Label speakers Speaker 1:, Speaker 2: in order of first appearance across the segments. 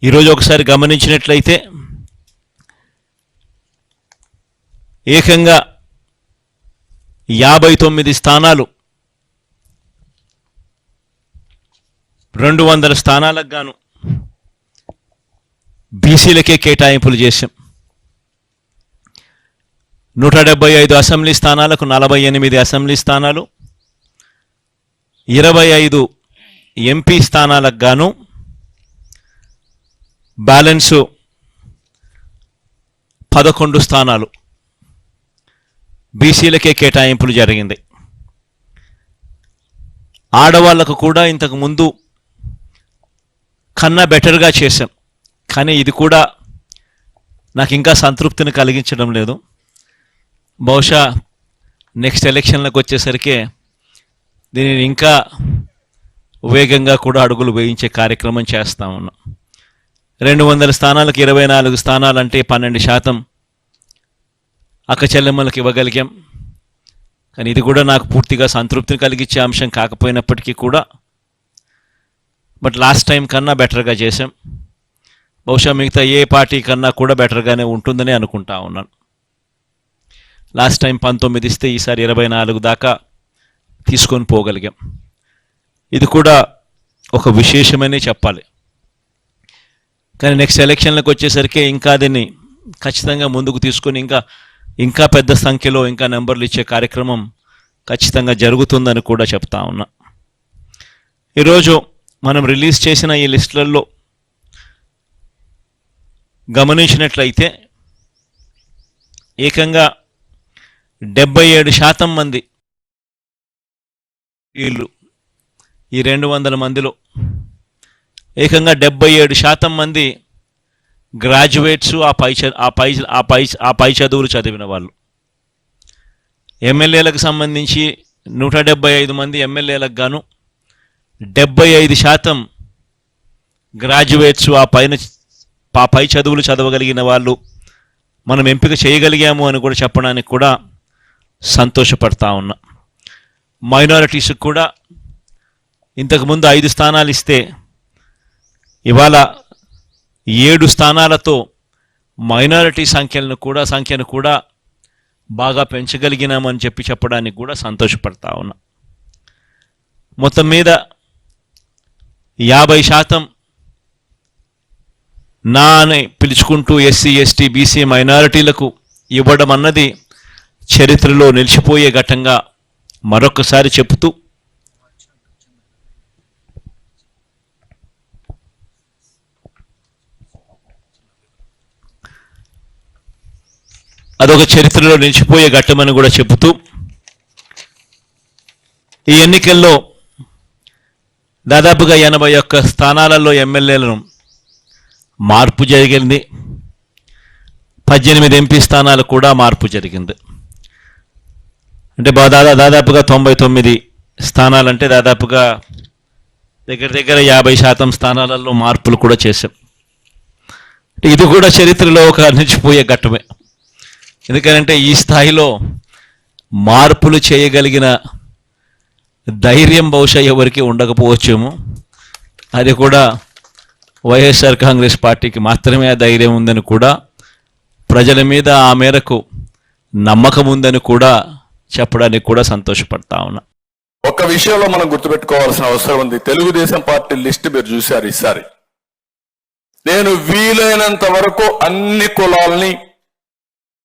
Speaker 1: ఈరోజు ఒకసారి గమనించినట్లయితే ఏకంగా 59 స్థానాలు 200 స్థానాలకు గాను బీసీలకే కేటాయింపులు చేశాం. 175 అసెంబ్లీ స్థానాలకు 48 అసెంబ్లీ స్థానాలు, 25 ఎంపీ స్థానాలకు గాను బ్యాలెన్సు 11 స్థానాలు బీసీలకే కేటాయింపులు జరిగింది. ఆడవాళ్లకు కూడా ఇంతకు ముందు కన్నా బెటర్గా చేశాం, కానీ ఇది కూడా నాకు ఇంకా సంతృప్తిని కలిగించడం లేదు. బహుశా నెక్స్ట్ ఎలక్షన్లకు వచ్చేసరికి దీనిని ఇంకా వేగంగా కూడా అడుగులు వేయించే కార్యక్రమం చేస్తా ఉన్నాం. 200 స్థానాలకు 24 స్థానాలంటే 12% అక్క చెల్లెమ్మలకు ఇవ్వగలిగాం. కానీ ఇది కూడా నాకు పూర్తిగా సంతృప్తిని కలిగించే అంశం కాకపోయినప్పటికీ కూడా బట్ లాస్ట్ టైం కన్నా బెటర్గా చేశాం. బహుశా మిగతా ఏ పార్టీ కన్నా కూడా బెటర్గానే ఉంటుందని అనుకుంటా ఉన్నాను. లాస్ట్ టైం 19 ఇస్తే ఈసారి 24 దాకా తీసుకొని పోగలిగాం. ఇది కూడా ఒక విశేషమనే చెప్పాలి. కానీ నెక్స్ట్ ఎలక్షన్లకు వచ్చేసరికి ఇంకా దీన్ని ఖచ్చితంగా ముందుకు తీసుకొని ఇంకా పెద్ద సంఖ్యలో ఇంకా నెంబర్లు ఇచ్చే కార్యక్రమం ఖచ్చితంగా జరుగుతుందని కూడా చెప్తా ఉన్నా. ఈరోజు మనం రిలీజ్ చేసిన ఈ లిస్టులలో గమనించినట్లయితే ఏకంగా 77% మంది వీళ్ళు ఈ 200 మందిలో ఏకంగా 77% మంది గ్రాడ్యుయేట్స్, ఆ పై చదువులు చదివిన వాళ్ళు. ఎమ్మెల్యేలకు సంబంధించి 175 మంది ఎమ్మెల్యేలకు గాను 75% గ్రాడ్యుయేట్స్, ఆ పై చదువులు చదవగలిగిన వాళ్ళు మనం ఎంపిక చేయగలిగాము అని కూడా చెప్పడానికి కూడా సంతోషపడతా ఉన్నా. మైనారిటీస్కి కూడా ఇంతకుముందు 5 స్థానాలు ఇస్తే ఇవాళ 7 స్థానాలతో మైనారిటీ సంఖ్యను కూడా బాగా పెంచగలిగినామని చెప్పడానికి కూడా సంతోషపడతా ఉన్నా. మొత్తం మీద 50% నా అని పిలుచుకుంటూ ఎస్సీ, ఎస్టీ, బీసీ మైనారిటీలకు ఇవ్వడం అన్నది చరిత్రలో నిలిచిపోయే ఘట్టంగా మరొకసారి చెబుతూ అదొక చరిత్రలో నిలిచిపోయే ఘట్టమని కూడా చెబుతూ ఈ ఎన్నికల్లో దాదాపుగా 81 స్థానాలలో ఎమ్మెల్యేలను మార్పు జరిగింది. 18 ఎంపీ స్థానాలు కూడా మార్పు జరిగింది. అంటే దాదాపుగా 99 స్థానాలంటే దాదాపుగా దగ్గర 50% స్థానాలలో మార్పులు కూడా చేశాం. ఇది కూడా చరిత్రలో ఒక నిలిచిపోయే ఘట్టమే. ఎందుకంటే ఈ స్థాయిలో మార్పులు చేయగలిగిన ధైర్యం బహుశా ఎవరికి ఉండకపోవచ్చేమో. అది కూడా వైఎస్ఆర్ కాంగ్రెస్ పార్టీకి మాత్రమే ఆ ధైర్యం ఉందని కూడా, ప్రజల మీద ఆ మేరకు నమ్మకం ఉందని కూడా చెప్పడానికి కూడా సంతోషపడతా ఉన్నా.
Speaker 2: ఒక విషయంలో మనం గుర్తుపెట్టుకోవాల్సిన అవసరం ఉంది. తెలుగుదేశం పార్టీ లిస్ట్ మీరు చూశారు ఈసారి. నేను వీలైనంత వరకు అన్ని కులాల్ని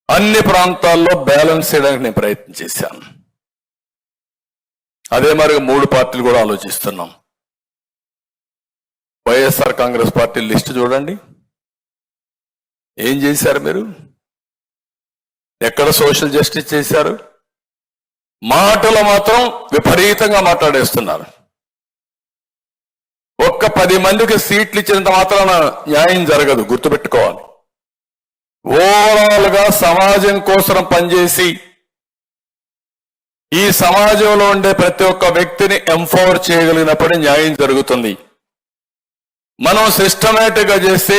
Speaker 2: అన్ని ప్రాంతాల్లో బ్యాలెన్స్ చేయడానికి నేను ప్రయత్నం చేశాను. అదే మరి 3 పార్టీలు కూడా ఆలోచిస్తున్నాం. వైఎస్ఆర్ కాంగ్రెస్ పార్టీ లిస్ట్ చూడండి. ఏం చేశారు మీరు? ఎక్కడ సోషల్ జస్టిస్ చేశారు? మాటలు మాత్రం విపరీతంగా మాట్లాడేస్తున్నారు. ఒక్క 10 మందికి సీట్లు ఇచ్చినంత మాత్రాన న్యాయం జరగదు, గుర్తుపెట్టుకోవాలి. ఓవరాల్ గా సమాజం కోసం పనిచేసి ఈ సమాజంలో ఉండే ప్రతి ఒక్క వ్యక్తిని ఎంపవర్ చేయగలిగినప్పుడే న్యాయం జరుగుతుంది. మనం సిస్టమేటిక్ గా చేస్తే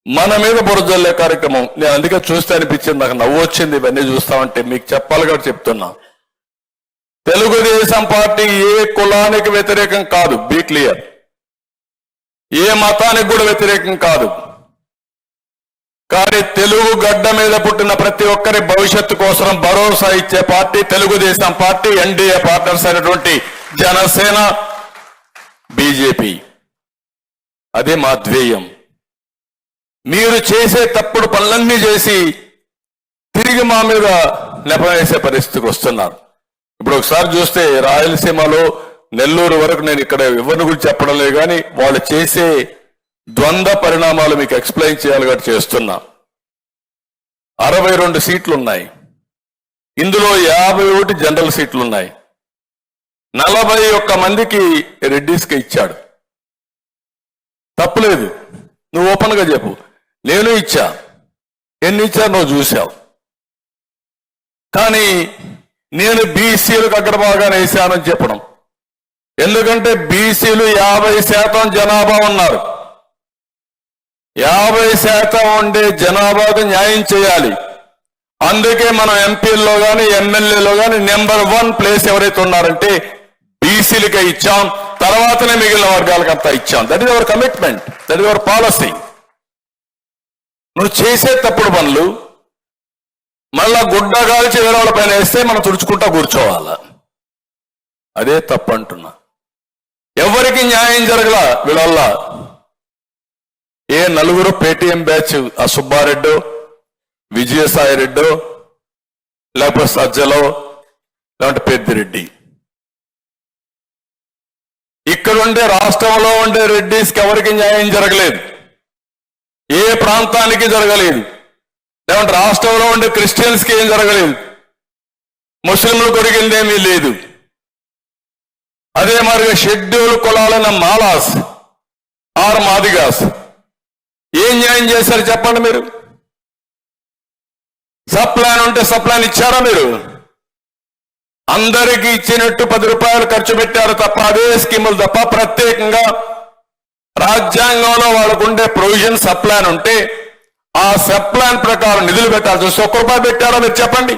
Speaker 2: మన మీద బురజల్లే కార్యక్రమం. నేను అందుకే చూస్తే అనిపించింది, నాకు నవ్వు వచ్చింది ఇవన్నీ చూస్తామంటే. మీకు చెప్పాలి కాబట్టి చెప్తున్నా. తెలుగుదేశం పార్టీ ఏ కులానికి వ్యతిరేకం కాదు, బీ క్లియర్. ఏ మతానికి కూడా వ్యతిరేకం కాదు. కానీ తెలుగు గడ్డ మీద పుట్టిన ప్రతి ఒక్కరి భవిష్యత్తు కోసం భరోసా ఇచ్చే party Telugu Desam party, NDA partners అయినటువంటి జనసేన, బీజేపీ. అదే మా ధ్యేయం. మీరు చేసే తప్పుడు పనులన్నీ చేసి తిరిగి మా మీద నెపవేసే పరిస్థితికి వస్తున్నారు. ఇప్పుడు ఒకసారి చూస్తే రాయలసీమలో నెల్లూరు వరకు, నేను ఇక్కడ ఎవరిని గురించి చెప్పడం లేదు కానీ వాళ్ళు చేసే ద్వంద్వ పరిణామాలు మీకు ఎక్స్ప్లెయిన్ చేయాలి కాబట్టి చేస్తున్నా. 62 సీట్లు ఉన్నాయి, ఇందులో 51 జనరల్ సీట్లు ఉన్నాయి. 41 మందికి రెడ్డిస్కి ఇచ్చాడు. తప్పులేదు, నువ్వు ఓపెన్ గా చెప్పు. నేను ఇచ్చా, ఎన్ని ఇచ్చా నువ్వు చూశావు. కానీ నేను బీసీలకు అగ్రభాగాన్ని వేశానని చెప్పడం, ఎందుకంటే బీసీలు 50% జనాభా ఉన్నారు. 50% ఉండే జనాభాకు న్యాయం చేయాలి. అందుకే మనం ఎంపీల్లో కానీ ఎమ్మెల్యేలో కానీ నెంబర్ 1 ప్లేస్ ఎవరైతే ఉన్నారంటే బీసీలకే ఇచ్చాం. తర్వాతనే మిగిలిన వర్గాలకంతా ఇచ్చాం. That is our commitment, that is our policy. నువ్వు చేసే తప్పుడు పనులు మళ్ళా గుడ్డ కాల్చి వేరే వాళ్ళ పైన వేస్తే మనం తుడుచుకుంటా కూర్చోవాలా. అదే తప్పు అంటున్నా. ఎవరికి న్యాయం జరగల వీళ్ళ. ఏ నలుగురు పేటీఎం బ్యాచ్, ఆ సుబ్బారెడ్డో, విజయసాయి రెడ్డో, లేకపోతే సజ్జలో, లేదంటే పెద్దిరెడ్డి, ఇక్కడుండే రాష్ట్రంలో ఉండే రెడ్డిస్కి ఎవరికి న్యాయం జరగలేదు. ఏ ప్రాంతానికి జరగలేదు. లేదంటే రాష్ట్రంలో ఉండే క్రిస్టియన్స్కి ఏం జరగలేదు. ముస్లింలు కొరిగిందేమీ లేదు. అదే మరిగా షెడ్యూల్ కులాలైన మాలాస్ ఆర్ మాదిగాస్ ఏం న్యాయం చేశారు చెప్పండి మీరు? సప్లాన్ ఉంటే సప్లాన్ ఇచ్చారా మీరు? అందరికీ ఇచ్చినట్టు 10 రూపాయలు ఖర్చు పెట్టారు తప్ప, అదే స్కీములు తప్ప ప్రత్యేకంగా రాజ్యాంగంలో వాళ్ళకు ఉండే ప్రొవిజన్ సప్లాన్ ఉంటే ఆ సప్లాన్ ప్రకారం నిధులు పెట్టాల్సి వస్తే 1 రూపాయి పెట్టారో మీరు చెప్పండి.